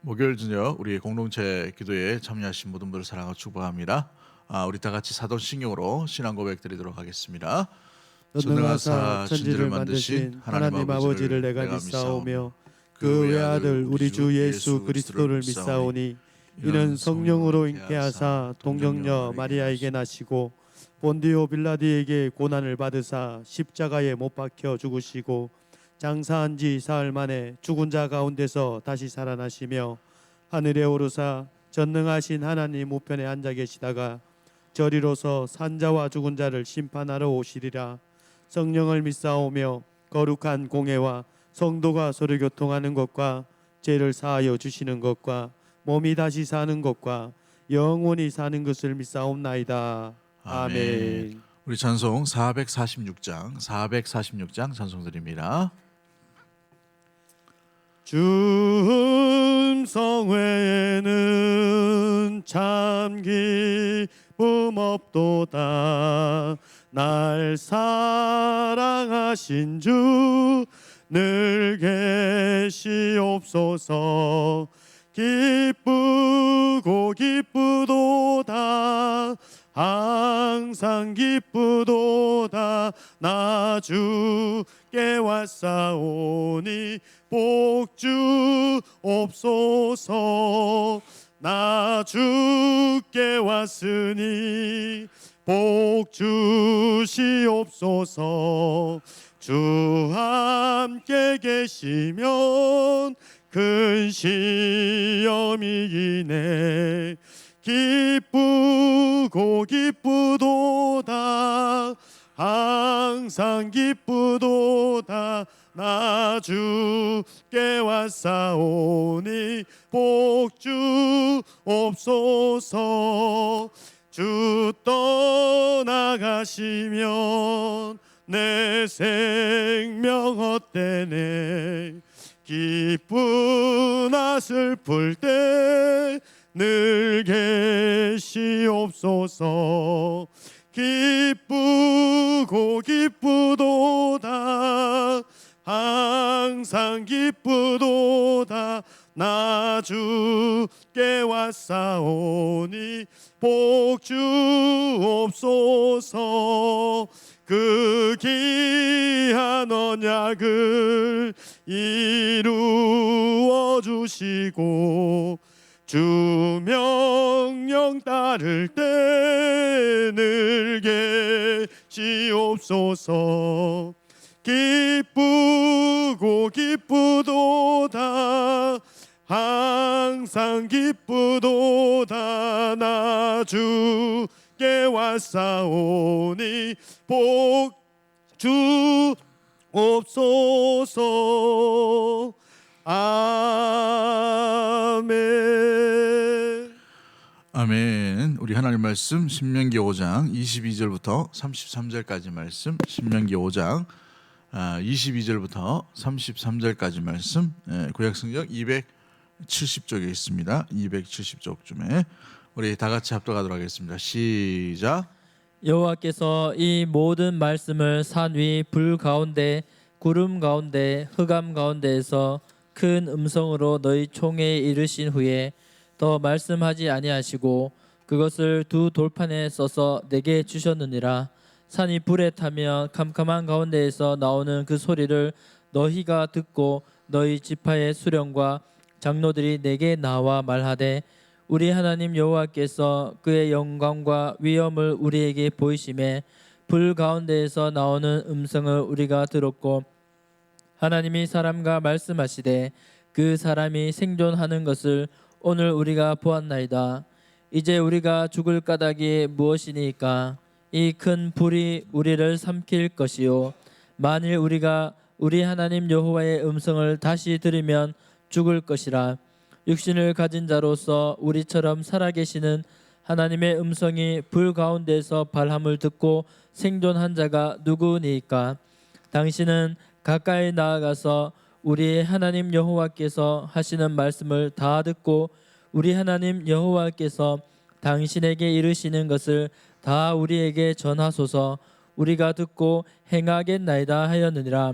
목요일 저녁 우리 공동체 기도에 참여하신 모든 분들 사랑하고 축복합니다. 우리 다 같이 사도신경으로 신앙 고백 드리도록 하겠습니다. 전능하사 전능하사 천지를 천지를 만드신 만드신 하나님 하나님 아버지를 아버지를 내가 내가 믿사오며 믿사오며 그 그 외아들 우리 주 예수 그리스도를 그리스도를 믿사오니 믿사오니 이는 성령으로 잉태하사 동정녀 마리아에게 마리아에게 나시고 본디오 빌라디에게 고난을 받으사 십자가에 못 박혀 죽으시고 장사한 지 사흘 만에 죽은 자 가운데서 다시 살아나시며 하늘에 오르사 전능하신 하나님 우편에 앉아 계시다가 저리로서 산자와 죽은 자를 심판하러 오시리라. 성령을 믿사오며 거룩한 공회와 성도가 서로 교통하는 것과 죄를 사하여 주시는 것과 몸이 다시 사는 것과 영원히 사는 것을 믿사옵나이다. 아멘. 우리 찬송 446장 찬송 드립니다. 주 음성 외에는 참 기쁨 없도다. 날 사랑하신 주 늘 계시옵소서. 기쁘고 기쁘도다. 항상 기쁘도다. 나 주께 왔사오니 복 주옵소서. 나 주께 왔으니 복 주시옵소서. 주 함께 계시면 큰 시험이 이기네. 기쁘고 기쁘도다. 항상 기쁘도다. 나 주께 왔사오니 복 주옵소서. 주 떠나가시면 내 생명 헛되네. 기쁘나 슬플 때 늘 계시옵소서. 기쁘고 기쁘도다. 항상 기쁘도다. 나 주께 왔사오니 복 주옵소서. 그 귀한 언약을 이루어 주시고 주 명령 따를 때 늘 계시옵소서. 기쁘고 기쁘도다. 항상 기쁘도다. 나 주께 왔사오니 복 주옵소서. 아멘. 아멘. 우리 하나님 말씀 신명기 5장 22절부터 33절까지 말씀, 신명기 5장 22절부터 33절까지 말씀, 구약성경 270쪽에 있습니다. 270쪽쯤에 우리 다 같이 합독하도록 하겠습니다. 시작. 여호와께서 이 모든 말씀을 산 위 불 가운데 구름 가운데 흑암 가운데에서 큰 음성으로 너희 총회에 이르신 후에 더 말씀하지 아니하시고 그것을 두 돌판에 써서 내게 주셨느니라. 산이 불에 타면 캄캄한 가운데에서 나오는 그 소리를 너희가 듣고 너희 지파의 수령과 장로들이 내게 나와 말하되 우리 하나님 여호와께서 그의 영광과 위엄을 우리에게 보이심에 불 가운데에서 나오는 음성을 우리가 들었고 하나님이 사람과 말씀하시되 그 사람이 생존하는 것을 오늘 우리가 보았나이다. 이제 우리가 죽을 까닭이 무엇이니까? 이 큰 불이 우리를 삼킬 것이요 만일 우리가 우리 하나님 여호와의 음성을 다시 들으면 죽을 것이라. 육신을 가진 자로서 우리처럼 살아계시는 하나님의 음성이 불 가운데서 발함을 듣고 생존한 자가 누구니까? 당신은 가까이 나아가서 우리 하나님 여호와께서 하시는 말씀을 다 듣고 우리 하나님 여호와께서 당신에게 이르시는 것을 다 우리에게 전하소서. 우리가 듣고 행하겠나이다 하였느니라.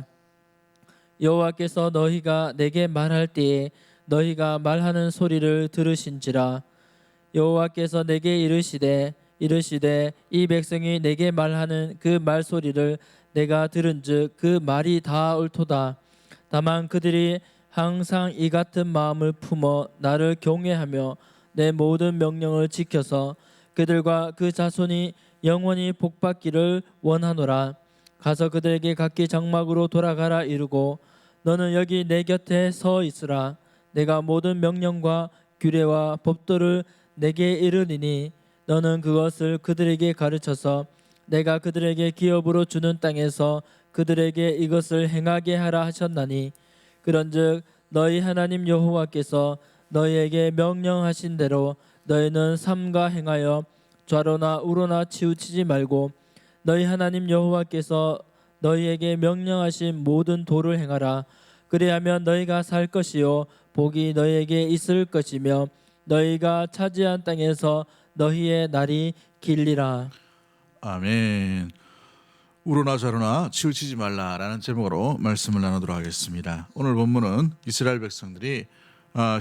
여호와께서 너희가 내게 말할 때에 너희가 말하는 소리를 들으신지라. 여호와께서 내게 이르시되 이 백성이 내게 말하는 그 말소리를 내가 들은즉 그 말이 다 옳도다. 다만 그들이 항상 이 같은 마음을 품어 나를 경외하며 내 모든 명령을 지켜서 그들과 그 자손이 영원히 복받기를 원하노라. 가서 그들에게 각기 장막으로 돌아가라 이르고 너는 여기 내 곁에 서 있으라. 내가 모든 명령과 규례와 법도를 내게 이르리니 너는 그것을 그들에게 가르쳐서 내가 그들에게 기업으로 주는 땅에서 그들에게 이것을 행하게 하라 하셨나니 그런즉 너희 하나님 여호와께서 너희에게 명령하신 대로 너희는 삼가 행하여 좌로나 우로나 치우치지 말고 너희 하나님 여호와께서 너희에게 명령하신 모든 도를 행하라. 그리하면 너희가 살 것이요 복이 너희에게 있을 것이며 너희가 차지한 땅에서 너희의 날이 길리라. 아멘. 우로나 좌로나 치우치지 말라라는 제목으로 말씀을 나누도록 하겠습니다. 오늘 본문은 이스라엘 백성들이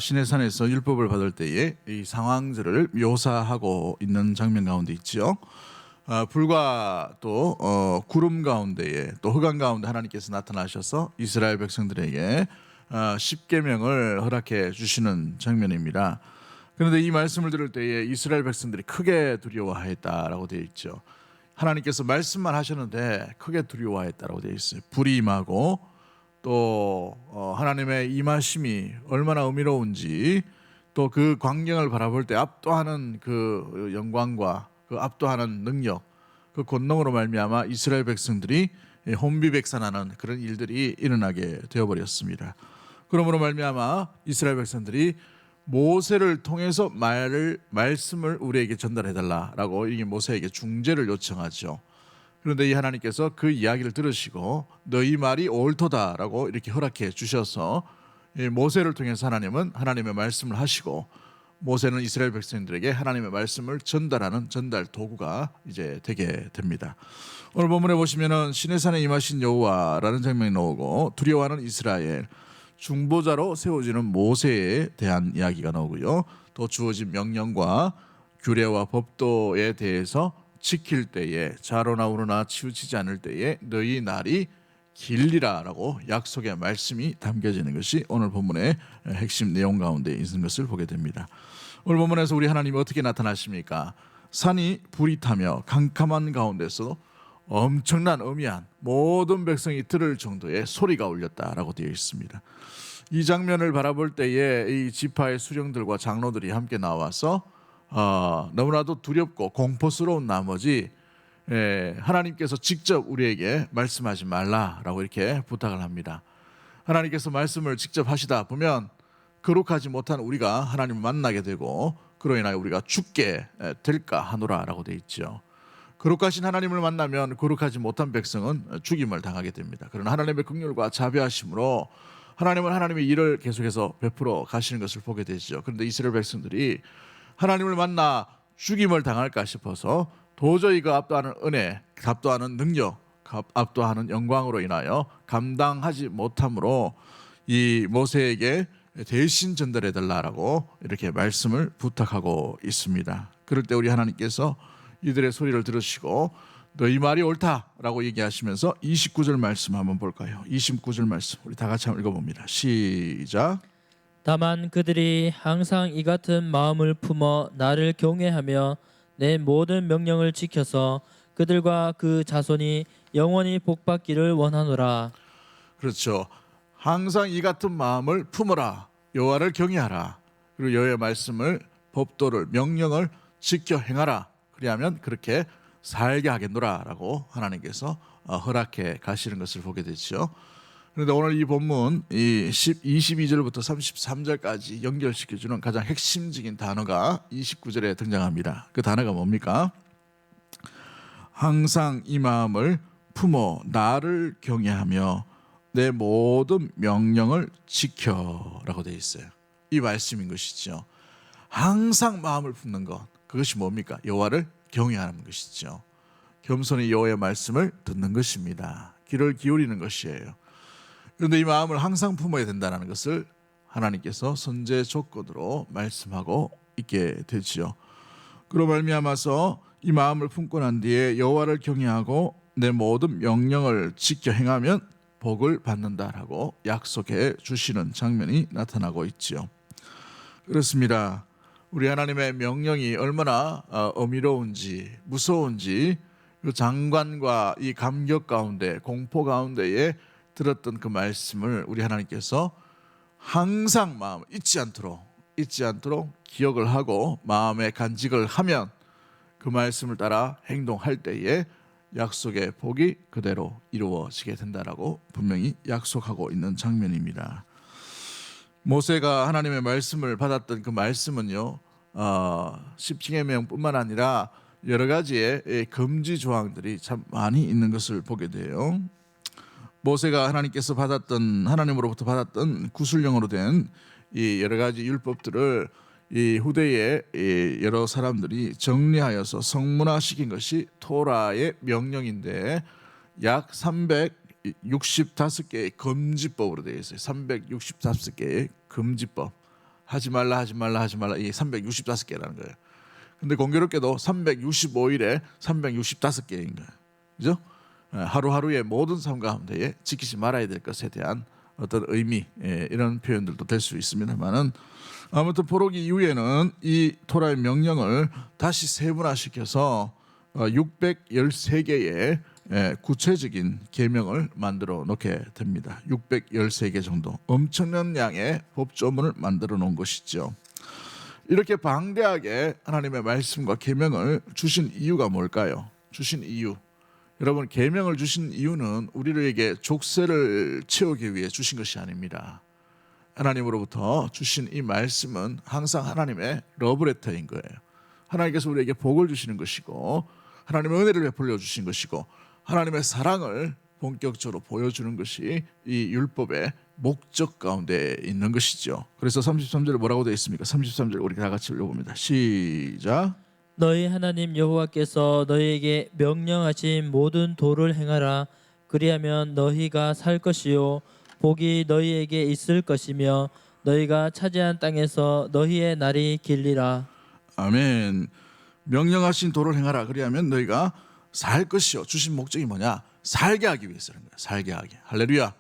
시내산에서 율법을 받을 때의 이 상황들을 묘사하고 있는 장면 가운데 있지요. 불과 또 구름 가운데에 또 흑암 가운데 하나님께서 나타나셔서 이스라엘 백성들에게 십계명을 허락해 주시는 장면입니다. 그런데 이 말씀을 들을 때에 이스라엘 백성들이 크게 두려워하였다라고 되어 있죠. 하나님께서 말씀만 하셨는데 크게 두려워하였다라고 되어 있어요. 불이 임하고 또 하나님의 임하심이 얼마나 의미로운지 또 그 광경을 바라볼 때 압도하는 그 영광과 그 압도하는 능력, 그 권능으로 말미암아 이스라엘 백성들이 혼비백산하는 그런 일들이 일어나게 되어버렸습니다. 그러므로 말미암아 이스라엘 백성들이 모세를 통해서 말씀을 우리에게 전달해달라라고 이게 모세에게 중재를 요청하죠. 그런데 이 하나님께서 그 이야기를 들으시고 너희 말이 옳도다라고 이렇게 허락해 주셔서 모세를 통해서 하나님은 하나님의 말씀을 하시고 모세는 이스라엘 백성들에게 하나님의 말씀을 전달하는 전달 도구가 이제 되게 됩니다. 오늘 본문에 보시면은 시내산에 임하신 여호와라는 장면이 나오고 두려워하는 이스라엘, 중보자로 세워지는 모세에 대한 이야기가 나오고요. 또 주어진 명령과 규례와 법도에 대해서 지킬 때에 좌로나 우로나 치우치지 않을 때에 너희 날이 길리라라고 약속의 말씀이 담겨지는 것이 오늘 본문의 핵심 내용 가운데 있는 것을 보게 됩니다. 오늘 본문에서 우리 하나님이 어떻게 나타나십니까? 산이 불이 타며 캄캄한 가운데서 엄청난 어미한 모든 백성이 들을 정도의 소리가 울렸다라고 되어 있습니다. 이 장면을 바라볼 때에 이 지파의 수령들과 장로들이 함께 나와서 너무나도 두렵고 공포스러운 나머지 하나님께서 직접 우리에게 말씀하지 말라라고 이렇게 부탁을 합니다. 하나님께서 말씀을 직접 하시다 보면 거룩하지 못한 우리가 하나님을 만나게 되고 그로 인하여 우리가 죽게 될까 하노라라고 되어 있죠. 거룩하신 하나님을 만나면 거룩하지 못한 백성은 죽임을 당하게 됩니다. 그러나 하나님의 긍휼과 자비하심으로 하나님은 하나님의 일을 계속해서 베풀어 가시는 것을 보게 되죠. 그런데 이스라엘 백성들이 하나님을 만나 죽임을 당할까 싶어서 도저히 그 압도하는 은혜, 압도하는 능력, 압도하는 영광으로 인하여 감당하지 못함으로 이 모세에게 대신 전달해달라고 이렇게 말씀을 부탁하고 있습니다. 그럴 때 우리 하나님께서 이들의 소리를 들으시고 너희 말이 옳다라고 얘기하시면서 29절 말씀 한번 볼까요? 29절 말씀 우리 다 같이 한번 읽어봅니다. 시작. 다만 그들이 항상 이 같은 마음을 품어 나를 경외하며 내 모든 명령을 지켜서 그들과 그 자손이 영원히 복받기를 원하노라. 그렇죠. 항상 이 같은 마음을 품어라. 여호와를 경외하라. 그리고 여호와의 말씀을 법도를 명령을 지켜 행하라. 그리하면 그렇게 살게 하겠노라라고 하나님께서 허락해 가시는 것을 보게 되죠. 그런데 오늘 이 본문 이 22절부터 33절까지 연결시켜주는 가장 핵심적인 단어가 29절에 등장합니다. 그 단어가 뭡니까? 항상 이 마음을 품어 나를 경외하며 내 모든 명령을 지켜라고 되어 있어요. 이 말씀인 것이죠. 항상 마음을 품는 것, 그것이 뭡니까? 여호와를 경외하는 것이죠. 겸손히 여호와의 말씀을 듣는 것입니다. 귀를 기울이는 것이에요. 그런데 이 마음을 항상 품어야 된다는 것을 하나님께서 선제 조건으로 말씀하고 있게 되지요. 그로 말미암아서 이 마음을 품고 난 뒤에 여호와를 경외하고 내 모든 명령을 지켜 행하면 복을 받는다라고 약속해 주시는 장면이 나타나고 있지요. 그렇습니다. 우리 하나님의 명령이 얼마나 어미로운지 무서운지 그 장관과 이 감격 가운데 공포 가운데에 들었던 그 말씀을 우리 하나님께서 항상 마음 잊지 않도록 기억을 하고 마음에 간직을 하면 그 말씀을 따라 행동할 때에 약속의 복이 그대로 이루어지게 된다라고 분명히 약속하고 있는 장면입니다. 모세가 하나님의 말씀을 받았던 그 말씀은요, 십계명뿐만 아니라 여러 가지의 금지 조항들이 참 많이 있는 것을 보게 돼요. 모세가 하나님으로부터 받았던 구술령으로 된 이 여러 가지 율법들을 이 후대의 여러 사람들이 정리하여서 성문화시킨 것이 토라의 명령인데 약 365개의 금지법으로 되어 있어요. 365개의 금지법. 하지 말라 이게 365개라는 거예요. 근데 공교롭게도 365일에 365개인 거예요. 그죠? 하루하루의 모든 삶 가운데에 지키지 말아야 될 것에 대한 어떤 의미, 이런 표현들도 될 수 있습니다만은 아무튼 포로기 이후에는 이 토라의 명령을 다시 세분화시켜서 613개의 구체적인 계명을 만들어 놓게 됩니다. 613개 정도 엄청난 양의 법조문을 만들어 놓은 것이죠. 이렇게 방대하게 하나님의 말씀과 계명을 주신 이유가 뭘까요? 주신 이유, 여러분, 계명을 주신 이유는 우리에게 족쇄를 채우기 위해 주신 것이 아닙니다. 하나님으로부터 주신 이 말씀은 항상 하나님의 러브레터인 거예요. 하나님께서 우리에게 복을 주시는 것이고 하나님의 은혜를 베풀려 주신 것이고 하나님의 사랑을 본격적으로 보여주는 것이 이 율법의 목적 가운데 있는 것이죠. 그래서 33절에 뭐라고 되어 있습니까? 33절 우리 다 같이 읽어봅니다. 시작. 너희 하나님 여호와께서 너희에게 명령하신 모든 도를 행하라. 그리하면 너희가 살 것이요 복이 너희에게 있을 것이며 너희가 차지한 땅에서 너희의 날이 길리라. 아멘. 명령하신 도를 행하라. 그리하면 너희가 살 것이요. 주신 목적이 뭐냐? 살게 하기 위해서는 거예요. 살게 하기. 할렐루야.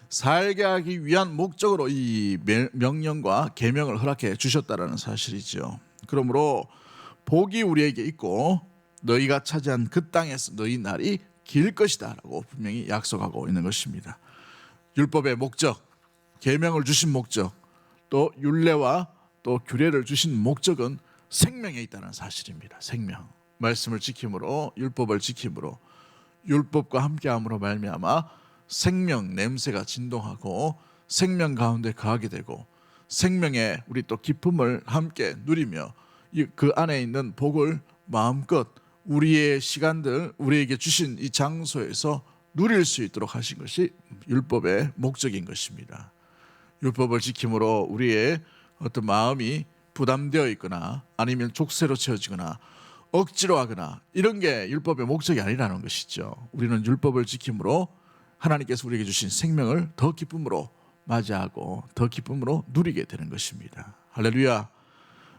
살게 하기 위한 목적으로 이 명령과 계명을 허락해 주셨다라는 사실이죠. 그러므로 복이 우리에게 있고 너희가 차지한 그 땅에서 너희 날이 길 것이다라고 분명히 약속하고 있는 것입니다. 율법의 목적, 계명을 주신 목적, 또 율례와 또 규례를 주신 목적은 생명에 있다는 사실입니다. 생명. 말씀을 지킴으로, 율법을 지킴으로, 율법과 함께함으로 말미암아 생명 냄새가 진동하고 생명 가운데 거하게 되고 생명의 우리 또 기쁨을 함께 누리며 그 안에 있는 복을 마음껏 우리의 시간들, 우리에게 주신 이 장소에서 누릴 수 있도록 하신 것이 율법의 목적인 것입니다. 율법을 지킴으로 우리의 어떤 마음이 부담되어 있거나 아니면 족쇄로 채워지거나 억지로 하거나 이런 게 율법의 목적이 아니라는 것이죠. 우리는 율법을 지킴으로 하나님께서 우리에게 주신 생명을 더 기쁨으로 맞이하고 더 기쁨으로 누리게 되는 것입니다. 할렐루야.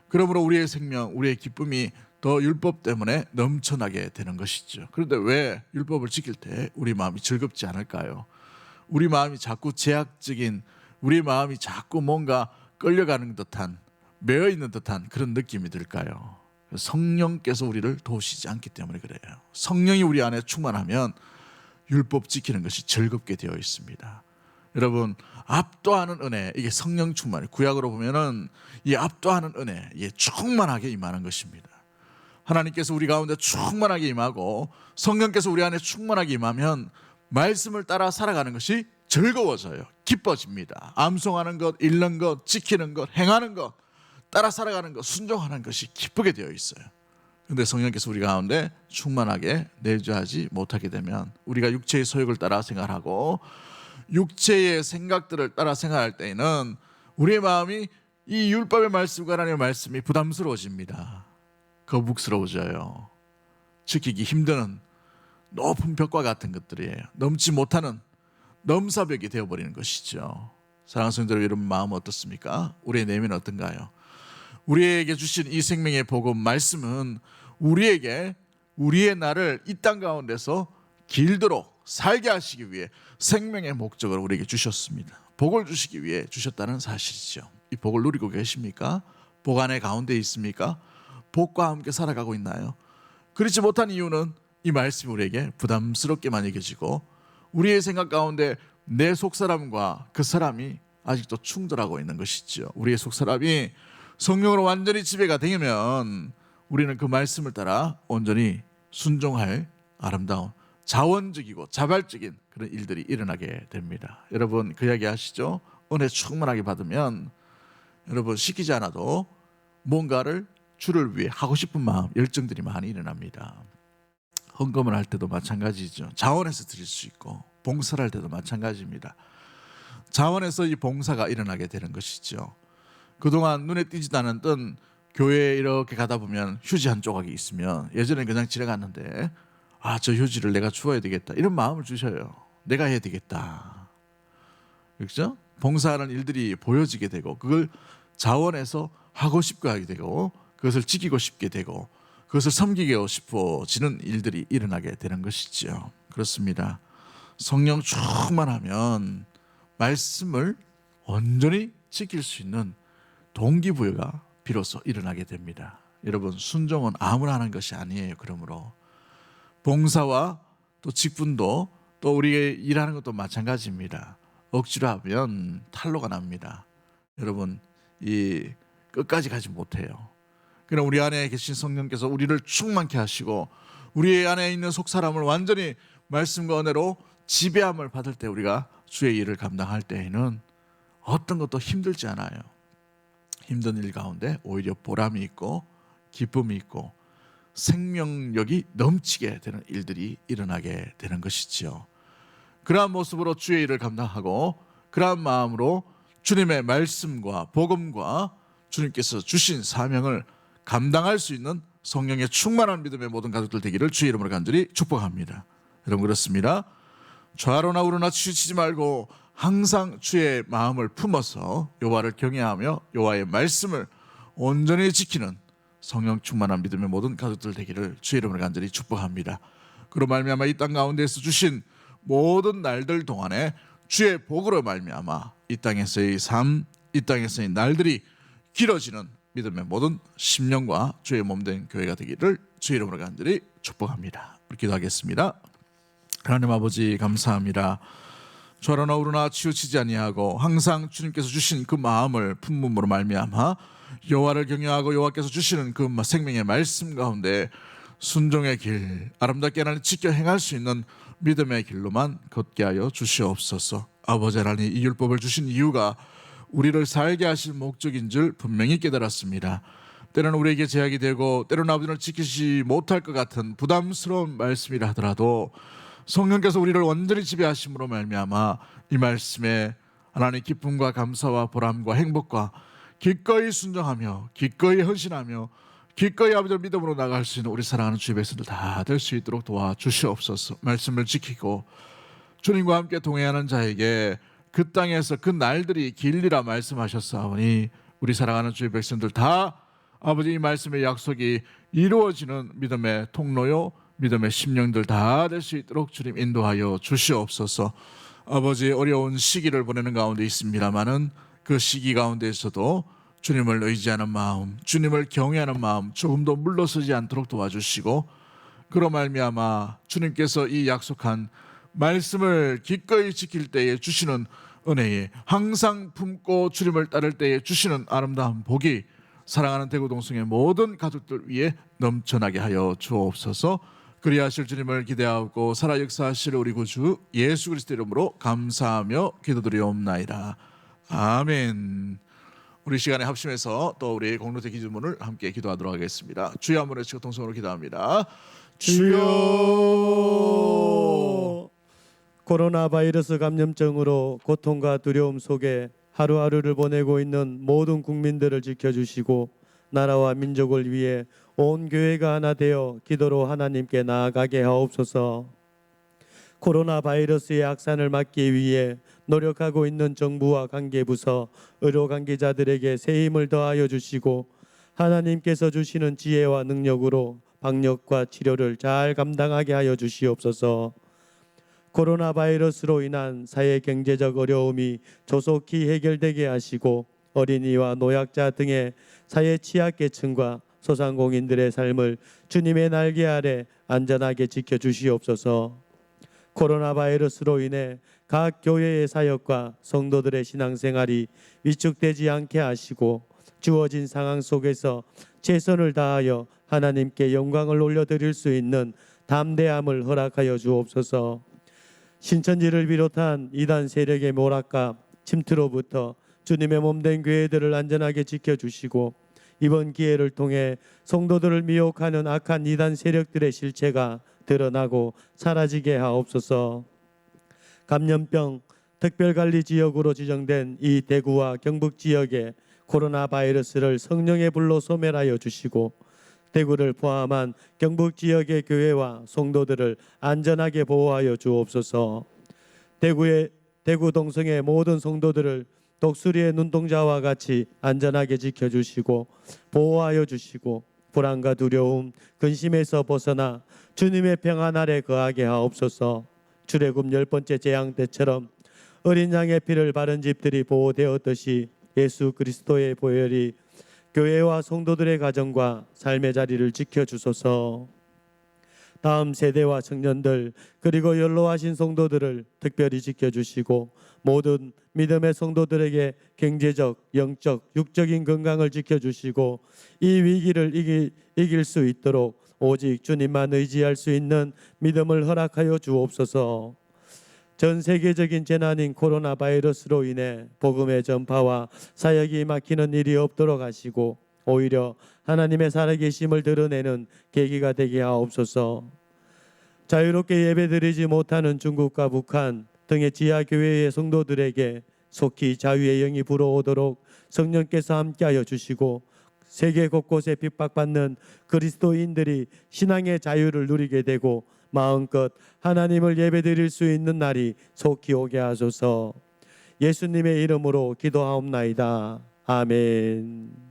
그러므로 우리의 생명, 우리의 기쁨이 더 율법 때문에 넘쳐나게 되는 것이죠. 그런데 왜 율법을 지킬 때 우리 마음이 즐겁지 않을까요? 우리 마음이 자꾸 제약적인, 우리 마음이 자꾸 뭔가 끌려가는 듯한, 매여 있는 듯한 그런 느낌이 들까요? 성령께서 우리를 도우시지 않기 때문에 그래요. 성령이 우리 안에 충만하면 율법 지키는 것이 즐겁게 되어 있습니다. 여러분, 압도하는 은혜, 이게 성령 충만이, 구약으로 보면은 이 압도하는 은혜, 이게 충만하게 임하는 것입니다. 하나님께서 우리 가운데 충만하게 임하고 성령께서 우리 안에 충만하게 임하면 말씀을 따라 살아가는 것이 즐거워져요. 기뻐집니다. 암송하는 것, 읽는 것, 지키는 것, 행하는 것, 따라 살아가는 것, 순종하는 것이 기쁘게 되어 있어요. 그런데 성령께서 우리 가운데 충만하게 내주하지 못하게 되면 우리가 육체의 소욕을 따라 생활하고 육체의 생각들을 따라 생활할 때에는 우리의 마음이 이 율법의 말씀과 하나님의 말씀이 부담스러워집니다. 거북스러워져요. 지키기 힘든 높은 벽과 같은 것들이에요. 넘지 못하는 넘사벽이 되어버리는 것이죠. 사랑하는 성도들 여러분, 마음 어떻습니까? 우리의 내면은 어떤가요? 우리에게 주신 이 생명의 복음 말씀은 우리에게 우리의 날을 이 땅 가운데서 길도록 살게 하시기 위해 생명의 목적을 우리에게 주셨습니다. 복을 주시기 위해 주셨다는 사실이죠. 이 복을 누리고 계십니까? 복 안에 가운데 있습니까? 복과 함께 살아가고 있나요? 그렇지 못한 이유는 이 말씀이 우리에게 부담스럽게만 여겨지고 우리의 생각 가운데 내 속사람과 그 사람이 아직도 충돌하고 있는 것이죠. 우리의 속사람이 성령으로 완전히 지배가 되면 우리는 그 말씀을 따라 온전히 순종할 아름다운 자원적이고 자발적인 그런 일들이 일어나게 됩니다. 여러분 그 이야기 아시죠? 은혜 충만하게 받으면 여러분 시키지 않아도 뭔가를 주를 위해 하고 싶은 마음, 열정들이 많이 일어납니다. 헌금을 할 때도 마찬가지죠. 자원해서 드릴 수 있고 봉사를 할 때도 마찬가지입니다. 자원해서 이 봉사가 일어나게 되는 것이죠. 그동안 눈에 띄지도 않았던 교회에 이렇게 가다 보면 휴지 한 조각이 있으면 예전에 그냥 지나갔는데 저 휴지를 내가 주어야 되겠다 이런 마음을 주셔요. 내가 해야 되겠다. 그렇죠? 봉사하는 일들이 보여지게 되고 그걸 자원해서 하고 싶게 하게 되고 그것을 지키고 싶게 되고 그것을 섬기고 싶어지는 일들이 일어나게 되는 것이죠. 그렇습니다. 성령 충만하면 말씀을 온전히 지킬 수 있는 동기부여가 비로소 일어나게 됩니다. 여러분 순종은 아무나 하는 것이 아니에요. 그러므로 봉사와 또 직분도 또 우리가 일하는 것도 마찬가지입니다. 억지로 하면 탈로가 납니다. 여러분 이 끝까지 가지 못해요. 그러나 우리 안에 계신 성령께서 우리를 충만케 하시고 우리 안에 있는 속사람을 완전히 말씀과 은혜로 지배함을 받을 때 우리가 주의 일을 감당할 때에는 어떤 것도 힘들지 않아요. 힘든 일 가운데 오히려 보람이 있고 기쁨이 있고 생명력이 넘치게 되는 일들이 일어나게 되는 것이지요. 그러한 모습으로 주의 일을 감당하고 그러한 마음으로 주님의 말씀과 복음과 주님께서 주신 사명을 감당할 수 있는 성령의 충만한 믿음의 모든 가족들 되기를 주의 이름으로 간절히 축복합니다. 여러분 그렇습니다. 좌로나 우로나 치우치지 말고 항상 주의 마음을 품어서 여호와를 경외하며 여호와의 말씀을 온전히 지키는 성령 충만한 믿음의 모든 가족들 되기를 주의 이름으로 간절히 축복합니다. 그로 말미암아 이 땅 가운데서 주신 모든 날들 동안에 주의 복으로 말미암아 이 땅에서의 삶, 이 땅에서의 날들이 길어지는 믿음의 모든 심령과 주의 몸된 교회가 되기를 주의 이름으로 간절히 축복합니다. 우리 기도하겠습니다. 하나님 아버지 감사합니다. 좌로나 우로나 치우치지 아니하고 항상 주님께서 주신 그 마음을 품음으로 말미암아 여호와를 경외하고 여호와께서 주시는 그 생명의 말씀 가운데 순종의 길 아름답게 하나님 지켜 행할 수 있는 믿음의 길로만 걷게 하여 주시옵소서. 아버지 하나님 이 율법을 주신 이유가 우리를 살게 하실 목적인 줄 분명히 깨달았습니다. 때로는 우리에게 제약이 되고 때로는 아버지를 지키지 못할 것 같은 부담스러운 말씀이라 하더라도 성령께서 우리를 완전히 지배하심으로 말미암아 이 말씀에 하나님 기쁨과 감사와 보람과 행복과 기꺼이 순종하며 기꺼이 헌신하며 기꺼이 아버지를 믿음으로 나갈 수 있는 우리 사랑하는 주의 백성들 다 될 수 있도록 도와주시옵소서. 말씀을 지키고 주님과 함께 동행하는 자에게 그 땅에서 그 날들이 길리라 말씀하셨사오니 우리 사랑하는 주의 백성들 다 아버지 이 말씀의 약속이 이루어지는 믿음의 통로요 믿음의 심령들 다 될 수 있도록 주님 인도하여 주시옵소서. 아버지 어려운 시기를 보내는 가운데 있습니다마는 그 시기 가운데에서도 주님을 의지하는 마음, 주님을 경외하는 마음 조금도 물러서지 않도록 도와주시고 그로 말미암아 주님께서 이 약속한 말씀을 기꺼이 지킬 때에 주시는 은혜에 항상 품고 주님을 따를 때에 주시는 아름다운 복이 사랑하는 대구동성의 모든 가족들 위에 넘쳐나게 하여 주옵소서. 그리하실 주님을 기대하고 살아 역사하실 우리 구주 예수 그리스도 이름으로 감사하며 기도드리옵나이다. 아멘. 우리 시간에 합심해서 또 우리 공동체 기도문을 함께 기도하도록 하겠습니다. 주여 한번 외치고 동성으로 기도합니다. 주여. 코로나 바이러스 감염증으로 고통과 두려움 속에 하루하루를 보내고 있는 모든 국민들을 지켜주시고 나라와 민족을 위해 온 교회가 하나 되어 기도로 하나님께 나아가게 하옵소서. 코로나 바이러스의 확산을 막기 위해 노력하고 있는 정부와 관계부서, 의료 관계자들에게 새 힘을 더하여 주시고 하나님께서 주시는 지혜와 능력으로 방역과 치료를 잘 감당하게 하여 주시옵소서. 코로나 바이러스로 인한 사회 경제적 어려움이 조속히 해결되게 하시고 어린이와 노약자 등의 사회 취약계층과 소상공인들의 삶을 주님의 날개 아래 안전하게 지켜주시옵소서. 코로나 바이러스로 인해 각 교회의 사역과 성도들의 신앙생활이 위축되지 않게 하시고 주어진 상황 속에서 최선을 다하여 하나님께 영광을 올려드릴 수 있는 담대함을 허락하여 주옵소서. 신천지를 비롯한 이단 세력의 모락과 침투로부터 주님의 몸된 교회들을 안전하게 지켜주시고 이번 기회를 통해 성도들을 미혹하는 악한 이단 세력들의 실체가 드러나고 사라지게 하옵소서. 감염병 특별관리 지역으로 지정된 이 대구와 경북 지역에 코로나 바이러스를 성령의 불로 소멸하여 주시고 대구를 포함한 경북 지역의 교회와 성도들을 안전하게 보호하여 주옵소서. 대구 동성의 모든 성도들을 독수리의 눈동자와 같이 안전하게 지켜주시고 보호하여 주시고 불안과 두려움, 근심에서 벗어나 주님의 평안 아래 거하게 하옵소서. 출애굽 10번째 재앙 때처럼 어린 양의 피를 바른 집들이 보호되었듯이 예수 그리스도의 보혈이 교회와 성도들의 가정과 삶의 자리를 지켜주소서. 다음 세대와 청년들 그리고 연로하신 성도들을 특별히 지켜주시고 모든 믿음의 성도들에게 경제적, 영적, 육적인 건강을 지켜주시고 이 위기를 이길 수 있도록 오직 주님만 의지할 수 있는 믿음을 허락하여 주옵소서. 전 세계적인 재난인 코로나 바이러스로 인해 복음의 전파와 사역이 막히는 일이 없도록 하시고 오히려 하나님의 살아계심을 드러내는 계기가 되게 하옵소서. 자유롭게 예배드리지 못하는 중국과 북한 등의 지하교회의 성도들에게 속히 자유의 영이 불어오도록 성령께서 함께하여 주시고 세계 곳곳에 핍박받는 그리스도인들이 신앙의 자유를 누리게 되고 마음껏 하나님을 예배드릴 수 있는 날이 속히 오게 하소서. 예수님의 이름으로 기도하옵나이다. 아멘.